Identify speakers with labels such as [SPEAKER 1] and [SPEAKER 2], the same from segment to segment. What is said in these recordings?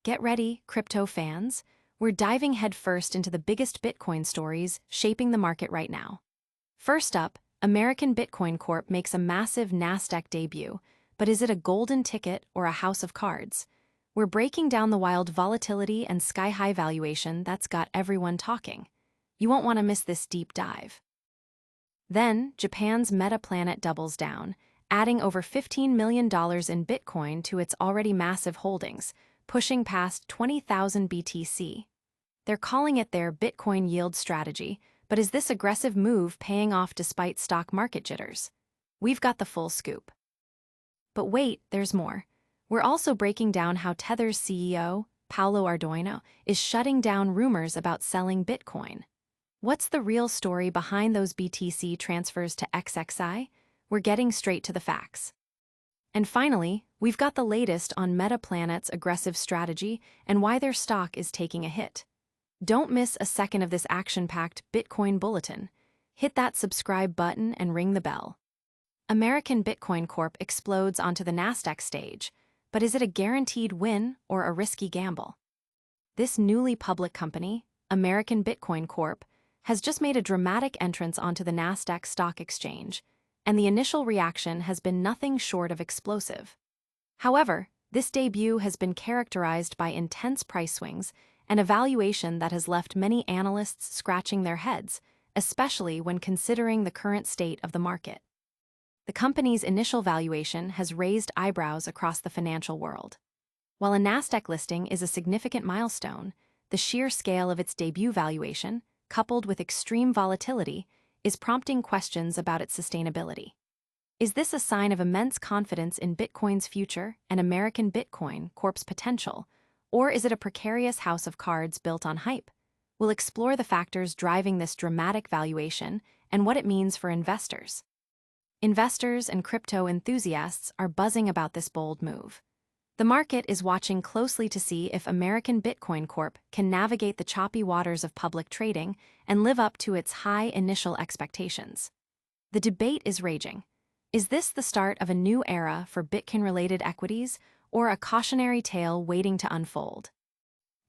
[SPEAKER 1] Get ready, crypto fans. We're diving headfirst into the biggest Bitcoin stories shaping the market right now. First up, American Bitcoin Corp makes a massive Nasdaq debut, but is it a golden ticket or a house of cards? We're breaking down the wild volatility and sky-high valuation that's got everyone talking. You won't want to miss this deep dive. Then, Japan's Metaplanet doubles down, adding over $15 million in Bitcoin to its already massive holdings, pushing past 20,000 BTC. They're calling it their Bitcoin yield strategy, but is this aggressive move paying off despite stock market jitters? We've got the full scoop. But wait, there's more. We're also breaking down how Tether's CEO, Paolo Ardoino, is shutting down rumors about selling Bitcoin. What's the real story behind those BTC transfers to XXI? We're getting straight to the facts. And finally, we've got the latest on Metaplanet's aggressive strategy and why their stock is taking a hit. Don't miss a second of this action-packed Bitcoin Bulletin. Hit that subscribe button and ring the bell. American Bitcoin Corp explodes onto the Nasdaq stage, but is it a guaranteed win or a risky gamble? This newly public company, American Bitcoin Corp, has just made a dramatic entrance onto the Nasdaq Stock Exchange, and the initial reaction has been nothing short of explosive. However, this debut has been characterized by intense price swings and a valuation that has left many analysts scratching their heads, especially when considering the current state of the market. The company's initial valuation has raised eyebrows across the financial world. While a Nasdaq listing is a significant milestone, the sheer scale of its debut valuation, coupled with extreme volatility, is prompting questions about its sustainability. Is this a sign of immense confidence in Bitcoin's future and American Bitcoin Corp's potential, or is it a precarious house of cards built on hype? We'll explore the factors driving this dramatic valuation and what it means for investors. Investors and crypto enthusiasts are buzzing about this bold move. The market is watching closely to see if American Bitcoin Corp can navigate the choppy waters of public trading and live up to its high initial expectations. The debate is raging. Is this the start of a new era for Bitcoin-related equities, or a cautionary tale waiting to unfold?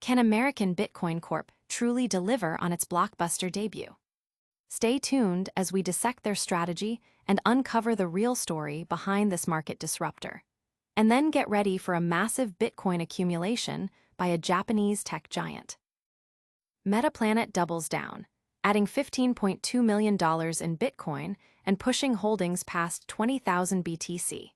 [SPEAKER 1] Can American Bitcoin Corp truly deliver on its blockbuster debut? Stay tuned as we dissect their strategy and uncover the real story behind this market disruptor. And then get ready for a massive Bitcoin accumulation by a Japanese tech giant. Metaplanet doubles down, adding $15.2 million in Bitcoin and pushing holdings past 20,000 BTC.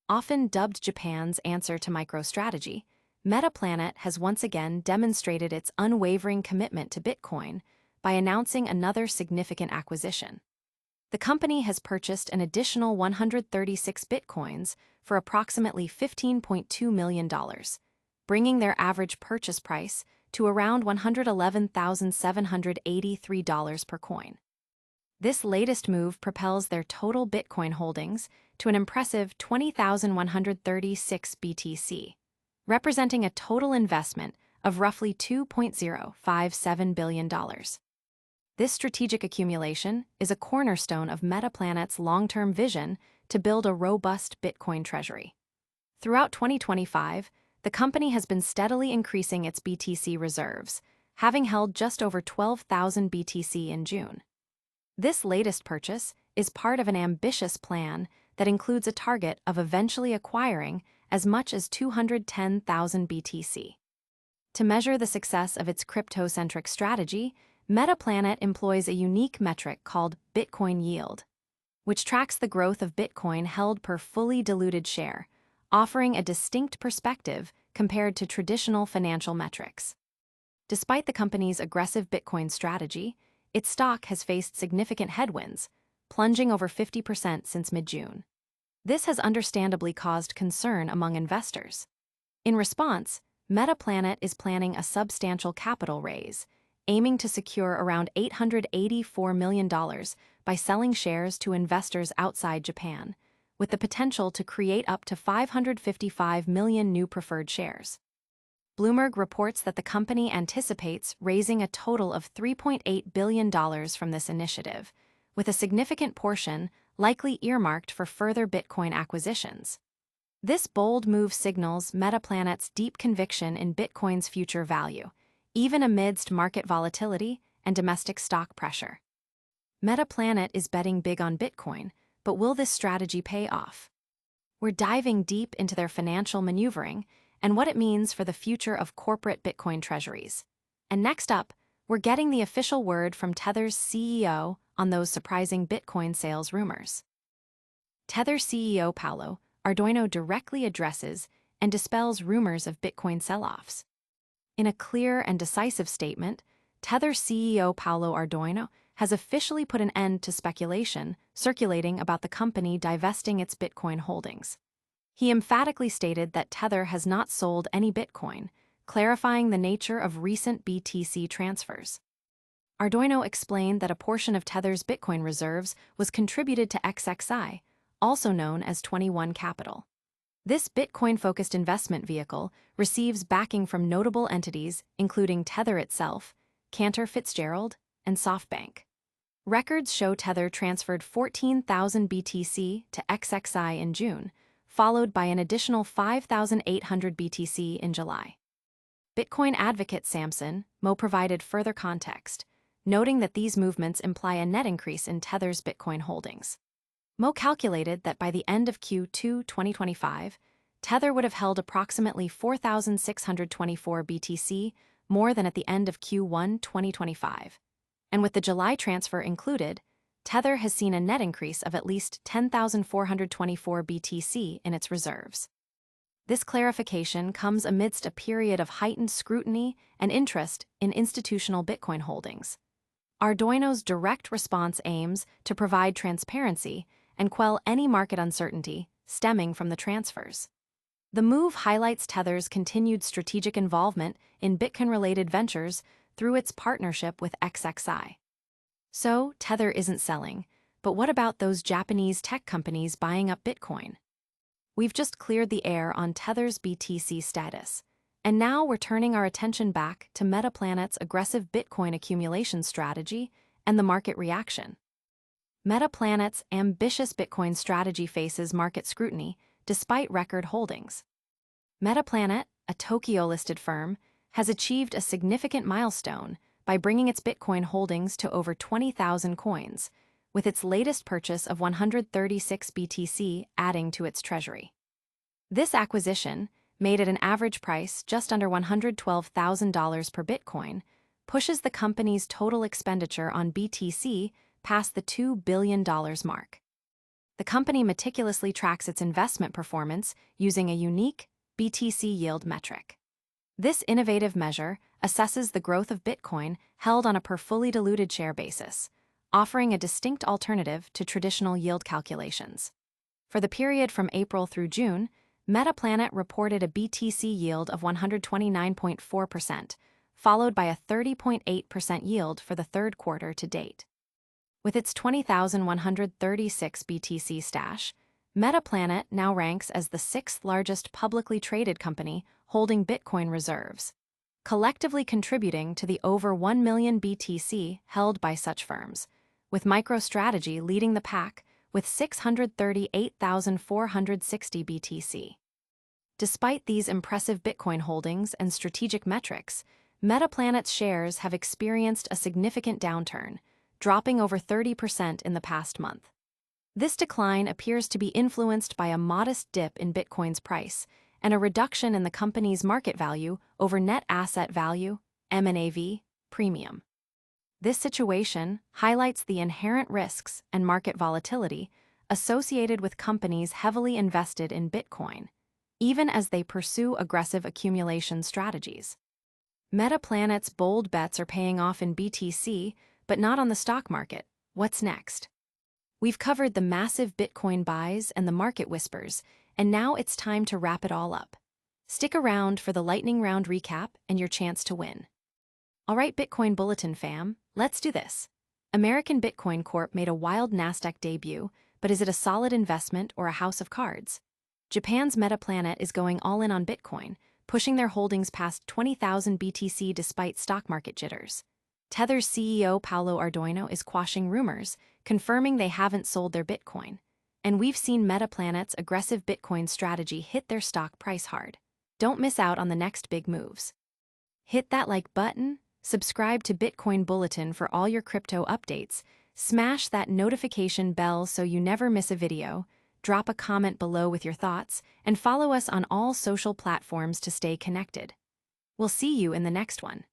[SPEAKER 1] Often dubbed Japan's answer to MicroStrategy, Metaplanet has once again demonstrated its unwavering commitment to Bitcoin by announcing another significant acquisition. The company has purchased an additional 136 Bitcoins for approximately $15.2 million, bringing their average purchase price to around $111,783 per coin. This latest move propels their total Bitcoin holdings to an impressive 20,136 BTC, representing a total investment of roughly $2.057 billion. This strategic accumulation is a cornerstone of Metaplanet's long-term vision to build a robust Bitcoin treasury. Throughout 2025, the company has been steadily increasing its BTC reserves, having held just over 12,000 BTC in June. This latest purchase is part of an ambitious plan that includes a target of eventually acquiring as much as 210,000 BTC. To measure the success of its crypto-centric strategy, Metaplanet employs a unique metric called Bitcoin yield, which tracks the growth of Bitcoin held per fully diluted share, offering a distinct perspective compared to traditional financial metrics. Despite the company's aggressive Bitcoin strategy, its stock has faced significant headwinds, plunging over 50% since mid-June. This has understandably caused concern among investors. In response, Metaplanet is planning a substantial capital raise, aiming to secure around $884 million by selling shares to investors outside Japan, with the potential to create up to 555 million new preferred shares. Bloomberg reports that the company anticipates raising a total of $3.8 billion from this initiative, with a significant portion likely earmarked for further Bitcoin acquisitions. This bold move signals Metaplanet's deep conviction in Bitcoin's future value, even amidst market volatility and domestic stock pressure. Metaplanet is betting big on Bitcoin, but will this strategy pay off? We're diving deep into their financial maneuvering and what it means for the future of corporate Bitcoin treasuries. And next up, we're getting the official word from Tether's CEO on those surprising Bitcoin sales rumors. Tether CEO Paolo Ardoino directly addresses and dispels rumors of Bitcoin sell-offs. In a clear and decisive statement, Tether CEO Paolo Ardoino has officially put an end to speculation circulating about the company divesting its Bitcoin holdings. He emphatically stated that Tether has not sold any Bitcoin, clarifying the nature of recent BTC transfers. Ardoino explained that a portion of Tether's Bitcoin reserves was contributed to XXI, also known as 21 Capital. This Bitcoin-focused investment vehicle receives backing from notable entities including Tether itself, Cantor Fitzgerald, and SoftBank. Records show Tether transferred 14,000 BTC to XXI in June, followed by an additional 5,800 BTC in July. Bitcoin advocate Samson Mo provided further context, noting that these movements imply a net increase in Tether's Bitcoin holdings. Mo calculated that by the end of Q2 2025, Tether would have held approximately 4,624 BTC, more than at the end of Q1 2025. And with the July transfer included, Tether has seen a net increase of at least 10,424 BTC in its reserves. This clarification comes amidst a period of heightened scrutiny and interest in institutional Bitcoin holdings. Ardoino's direct response aims to provide transparency and quell any market uncertainty stemming from the transfers. The move highlights Tether's continued strategic involvement in Bitcoin-related ventures through its partnership with XXI. So, Tether isn't selling, but what about those Japanese tech companies buying up Bitcoin? We've just cleared the air on Tether's BTC status, and now we're turning our attention back to Metaplanet's aggressive Bitcoin accumulation strategy and the market reaction. Metaplanet's ambitious Bitcoin strategy faces market scrutiny despite record holdings. Metaplanet, a Tokyo-listed firm, has achieved a significant milestone by bringing its Bitcoin holdings to over 20,000 coins, with its latest purchase of 136 BTC adding to its treasury. This acquisition, made at an average price just under $112,000 per Bitcoin, pushes the company's total expenditure on BTC past the $2 billion mark. The company meticulously tracks its investment performance using a unique BTC yield metric. This innovative measure assesses the growth of Bitcoin held on a per fully diluted share basis, offering a distinct alternative to traditional yield calculations. For the period from April through June, Metaplanet reported a BTC yield of 129.4%, followed by a 30.8% yield for the third quarter to date. With its 20,136 BTC stash, Metaplanet now ranks as the sixth largest publicly traded company holding Bitcoin reserves, collectively contributing to the over 1 million BTC held by such firms, with MicroStrategy leading the pack with 638,460 BTC. Despite these impressive Bitcoin holdings and strategic metrics, Metaplanet's shares have experienced a significant downturn, dropping over 30% in the past month. This decline appears to be influenced by a modest dip in Bitcoin's price and a reduction in the company's market value over net asset value, (MNAV) premium. This situation highlights the inherent risks and market volatility associated with companies heavily invested in Bitcoin, even as they pursue aggressive accumulation strategies. Metaplanet's bold bets are paying off in BTC, but not on the stock market. What's next? We've covered the massive Bitcoin buys and the market whispers, and now it's time to wrap it all up. Stick around for the lightning round recap and your chance to win. All right, Bitcoin Bulletin fam, let's do this. American Bitcoin Corp made a wild Nasdaq debut, but is it a solid investment or a house of cards? Japan's Metaplanet is going all in on Bitcoin, pushing their holdings past 20,000 BTC despite stock market jitters. Tether's CEO Paolo Ardoino is quashing rumors, confirming they haven't sold their Bitcoin. And we've seen Metaplanet's aggressive Bitcoin strategy hit their stock price hard. Don't miss out on the next big moves. Hit that like button, subscribe to Bitcoin Bulletin for all your crypto updates, smash that notification bell so you never miss a video, drop a comment below with your thoughts, and follow us on all social platforms to stay connected. We'll see you in the next one.